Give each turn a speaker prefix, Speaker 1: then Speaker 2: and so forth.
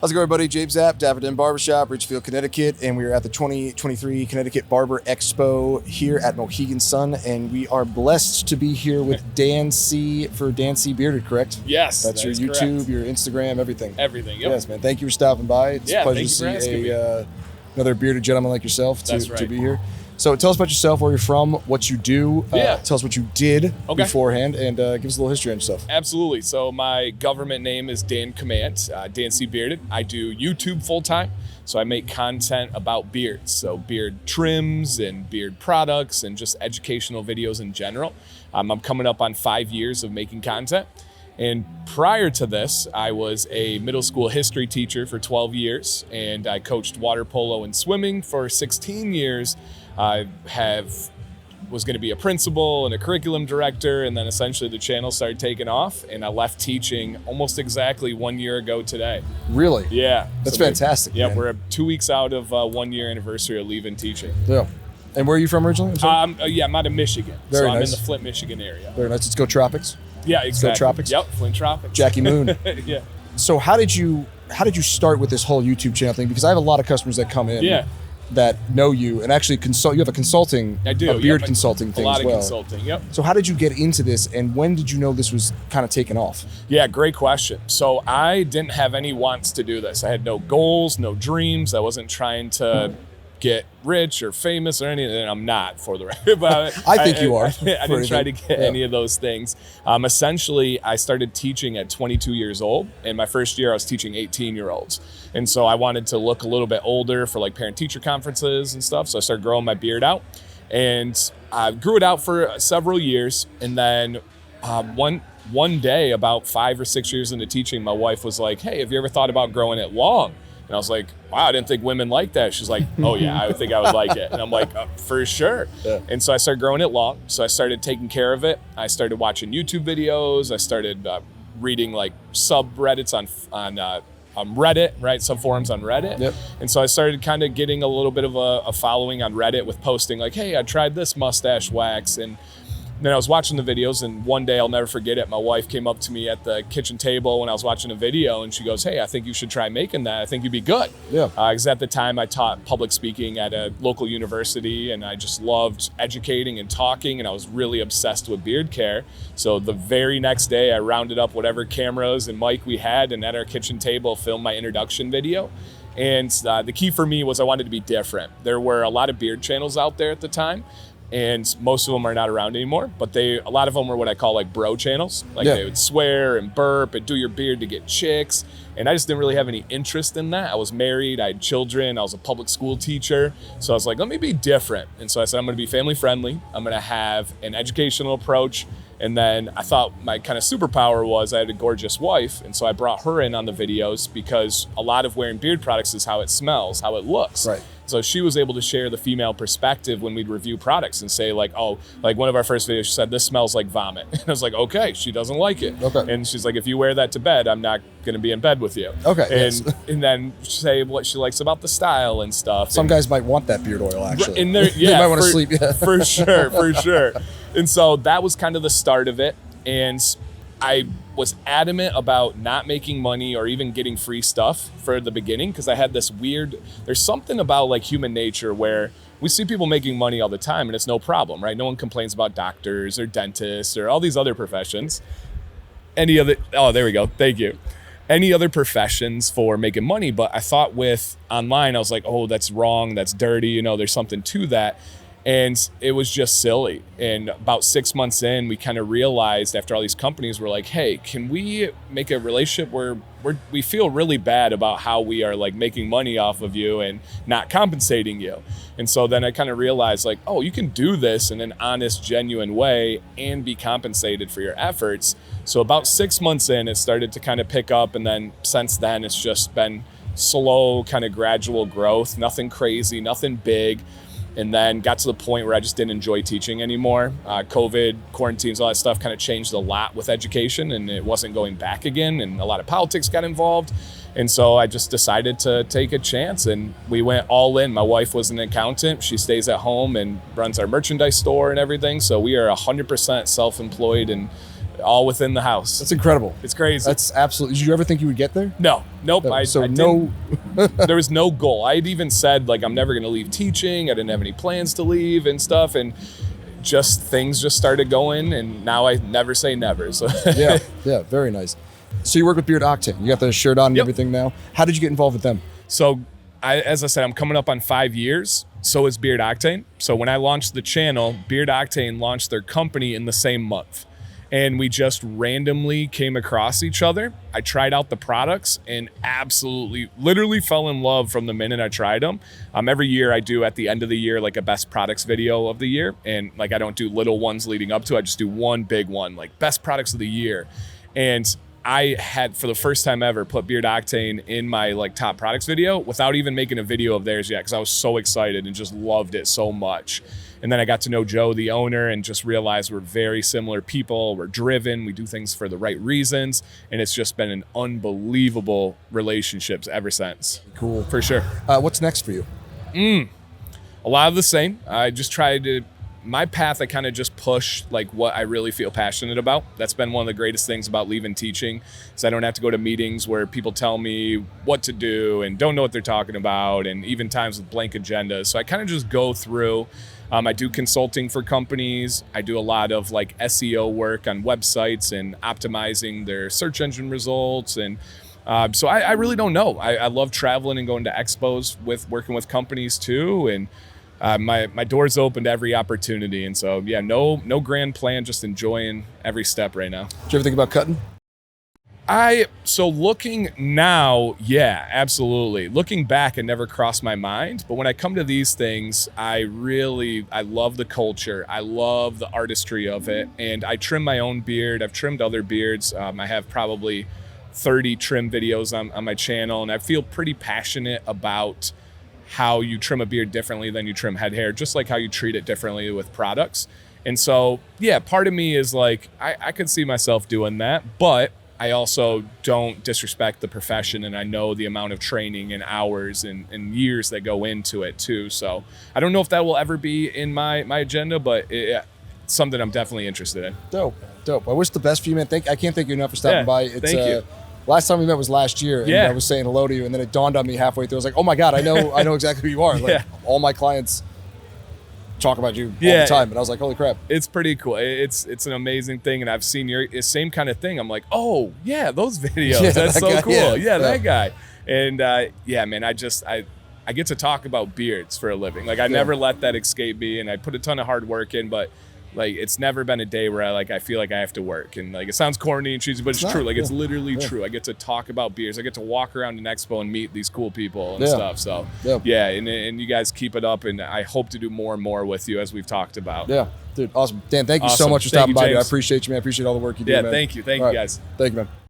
Speaker 1: How's it going, everybody? James Zapp, Dapper Barbershop, Richfield, Connecticut, and we are at the 2023 Connecticut Barber Expo here at Mohegan Sun, and we are blessed to be here with Dan C. for Dan C. Bearded, correct?
Speaker 2: Yes,
Speaker 1: that's your YouTube, correct. Your Instagram, everything.
Speaker 2: Everything, yep.
Speaker 1: Yes, man. Thank you for stopping by. It's a pleasure to see another bearded gentleman like yourself to be here. So tell us about yourself, where you're from, what you do. Tell us what you did beforehand, and give us a little history on yourself.
Speaker 2: Absolutely. So my government name is Dan Command, Dan C. Bearded. I do YouTube full-time, so I make content about beards. So beard trims and beard products and just educational videos in general. I'm coming up on 5 years of making content. And prior to this, I was a middle school history teacher for 12 years, and I coached water polo and swimming for 16 years. I was going to be a principal and a curriculum director, and then essentially the channel started taking off, and I left teaching almost exactly 1 year ago today.
Speaker 1: Really?
Speaker 2: Yeah.
Speaker 1: That's fantastic.
Speaker 2: Yeah, we're 2 weeks out of 1 year anniversary of leaving teaching.
Speaker 1: Yeah. And where are you from originally?
Speaker 2: I'm out of Michigan.
Speaker 1: Very nice.
Speaker 2: I'm in the Flint, Michigan area.
Speaker 1: Very nice. Let's go Tropics.
Speaker 2: Yeah, exactly.
Speaker 1: Go Tropics.
Speaker 2: Yep, Flint Tropics.
Speaker 1: Jackie Moon.
Speaker 2: Yeah.
Speaker 1: So how did you start with this whole YouTube channel thing? Because I have a lot of customers that come in that know you and actually consult. You have a consulting, a beard consulting thing as well.
Speaker 2: A lot of consulting, yep.
Speaker 1: So how did you get into this, and when did you know this was kind of taking off?
Speaker 2: Yeah, great question. So I didn't have any wants to do this. I had no goals, no dreams. I wasn't trying to get rich or famous or anything, and I'm not, for the record. But
Speaker 1: I think you are.
Speaker 2: I didn't try to get any of those things. Essentially, I started teaching at 22 years old, and my first year I was teaching 18-year-olds. And so I wanted to look a little bit older for like parent-teacher conferences and stuff, so I started growing my beard out. And I grew it out for several years, and then one day, about 5 or 6 years into teaching, my wife was like, "Hey, have you ever thought about growing it long?" And I was like, "Wow, I didn't think women like that." She's like, "Oh yeah, I would think I would like it." And I'm like, "For sure." Yeah. And so I started growing it long. So I started taking care of it. I started watching YouTube videos. I started reading like subreddits on Reddit, right? Subforums on Reddit.
Speaker 1: Yep.
Speaker 2: And so I started kind of getting a little bit of a following on Reddit with posting like, "Hey, I tried this mustache wax." And then I was watching the videos, and one day, I'll never forget it, my wife came up to me at the kitchen table when I was watching a video, and she goes, "Hey, I think you should try making that. I think you'd be good."
Speaker 1: Yeah.
Speaker 2: Because at the time, I taught public speaking at a local university, and I just loved educating and talking, and I was really obsessed with beard care. So the very next day, I rounded up whatever cameras and mic we had, and at our kitchen table, filmed my introduction video. And the key for me was I wanted to be different. There were a lot of beard channels out there at the time, and most of them are not around anymore, but a lot of them were what I call like bro channels. Like they would swear and burp and do your beard to get chicks. And I just didn't really have any interest in that. I was married, I had children, I was a public school teacher. So I was like, let me be different. And so I said, I'm gonna be family friendly. I'm gonna have an educational approach. And then I thought my kind of superpower was I had a gorgeous wife. And so I brought her in on the videos because a lot of wearing beard products is how it smells, how it looks.
Speaker 1: Right.
Speaker 2: So she was able to share the female perspective when we'd review products and say like, oh, like one of our first videos, she said, "This smells like vomit." And I was like, okay, she doesn't like it.
Speaker 1: Okay.
Speaker 2: And she's like, "If you wear that to bed, I'm not going to be in bed with you."
Speaker 1: Okay.
Speaker 2: And then say what she likes about the style and stuff.
Speaker 1: Some guys might want that beard oil, actually.
Speaker 2: And they
Speaker 1: might want to sleep. Yeah.
Speaker 2: For sure. And so that was kind of the start of it. And I was adamant about not making money or even getting free stuff for the beginning, because I had this there's something about like human nature where we see people making money all the time and it's no problem, right? No one complains about doctors or dentists or all these other professions. There we go. Thank you. Any other professions for making money. But I thought with online, I was like, oh, that's wrong. That's dirty. There's something to that. And it was just silly. And about 6 months in, we kind of realized after all these companies were like, hey, can we make a relationship where we feel really bad about how we are like making money off of you and not compensating you? And so then I kind of realized like, oh, you can do this in an honest, genuine way and be compensated for your efforts. So about 6 months in, it started to kind of pick up. And then since then, it's just been slow, kind of gradual growth, nothing crazy, nothing big. And then got to the point where I just didn't enjoy teaching anymore. COVID, quarantines, all that stuff kind of changed a lot with education, and it wasn't going back again, and a lot of politics got involved. And so I just decided to take a chance, and we went all in. My wife was an accountant. She stays at home and runs our merchandise store and everything. So we are 100% self-employed and all within the house.
Speaker 1: That's incredible.
Speaker 2: It's crazy.
Speaker 1: That's absolutely. Did you ever think you would get there?
Speaker 2: No, nope.
Speaker 1: No,
Speaker 2: I
Speaker 1: no.
Speaker 2: there was no goal. I'd even said like I'm never going to leave teaching. I didn't have any plans to leave and stuff, and just things just started going. And now I never say never. So
Speaker 1: yeah, very nice. So you work with Beard Octane. You got the shirt on and everything now. How did you get involved with them?
Speaker 2: So as I said, I'm coming up on 5 years. So is Beard Octane. So when I launched the channel, Beard Octane launched their company in the same month. And we just randomly came across each other. I tried out the products and absolutely, literally fell in love from the minute I tried them. Every year I do at the end of the year, like a best products video of the year. And like, I don't do little ones leading up to it. I just do one big one, like best products of the year. And I had, for the first time ever, put Beard Octane in my like top products video without even making a video of theirs yet, because I was so excited and just loved it so much. And then I got to know Joe, the owner, and just realized we're very similar people. We're driven. We do things for the right reasons. And it's just been an unbelievable relationships ever since.
Speaker 1: Cool.
Speaker 2: For sure.
Speaker 1: What's next for you?
Speaker 2: A lot of the same. I just tried to, my path, I kind of just push like what I really feel passionate about. That's been one of the greatest things about leaving teaching, is I don't have to go to meetings where people tell me what to do and don't know what they're talking about, and even times with blank agendas. So I kind of just go through. I do consulting for companies. I do a lot of like SEO work on websites and optimizing their search engine results. And so I really don't know. I love traveling and going to expos working with companies too. And my door's open to every opportunity. And so, yeah, no grand plan, just enjoying every step right now.
Speaker 1: Did you ever think about cutting?
Speaker 2: So looking now, yeah, absolutely. Looking back, it never crossed my mind. But when I come to these things, I love the culture. I love the artistry of it. And I trim my own beard. I've trimmed other beards. I have probably 30 trim videos on my channel. And I feel pretty passionate about how you trim a beard differently than you trim head hair, just like how you treat it differently with products. And so, yeah, part of me is like, I could see myself doing that, but I also don't disrespect the profession, and I know the amount of training and hours and years that go into it too. So I don't know if that will ever be in my agenda, but it's something I'm definitely interested in.
Speaker 1: Dope. I wish the best for you, man. I can't thank you enough for stopping by.
Speaker 2: Thank you.
Speaker 1: Last time we met was last year, and I was saying hello to you, and then it dawned on me halfway through. I was like, oh my God, I know exactly who you are. Like, all my clients talk about you all the time, and I was like, holy crap.
Speaker 2: It's pretty cool. It's an amazing thing, and I've seen your same kind of thing. I'm like, oh yeah, those videos. That's so
Speaker 1: guy,
Speaker 2: cool. That guy. And yeah, man, I get to talk about beards for a living. Like I never let that escape me, and I put a ton of hard work in, but like it's never been a day where I feel like I have to work. And like it sounds corny and cheesy, but it's true. Like it's literally true. I get to talk about beers. I get to walk around an expo and meet these cool people and stuff. So and you guys keep it up, and I hope to do more and more with you, as we've talked about.
Speaker 1: Yeah, dude, awesome. Dan, thank you so much for stopping by. Dude. I appreciate you, man. I appreciate all the work you do, man.
Speaker 2: Thank you. Thank you, guys.
Speaker 1: Thank you, man.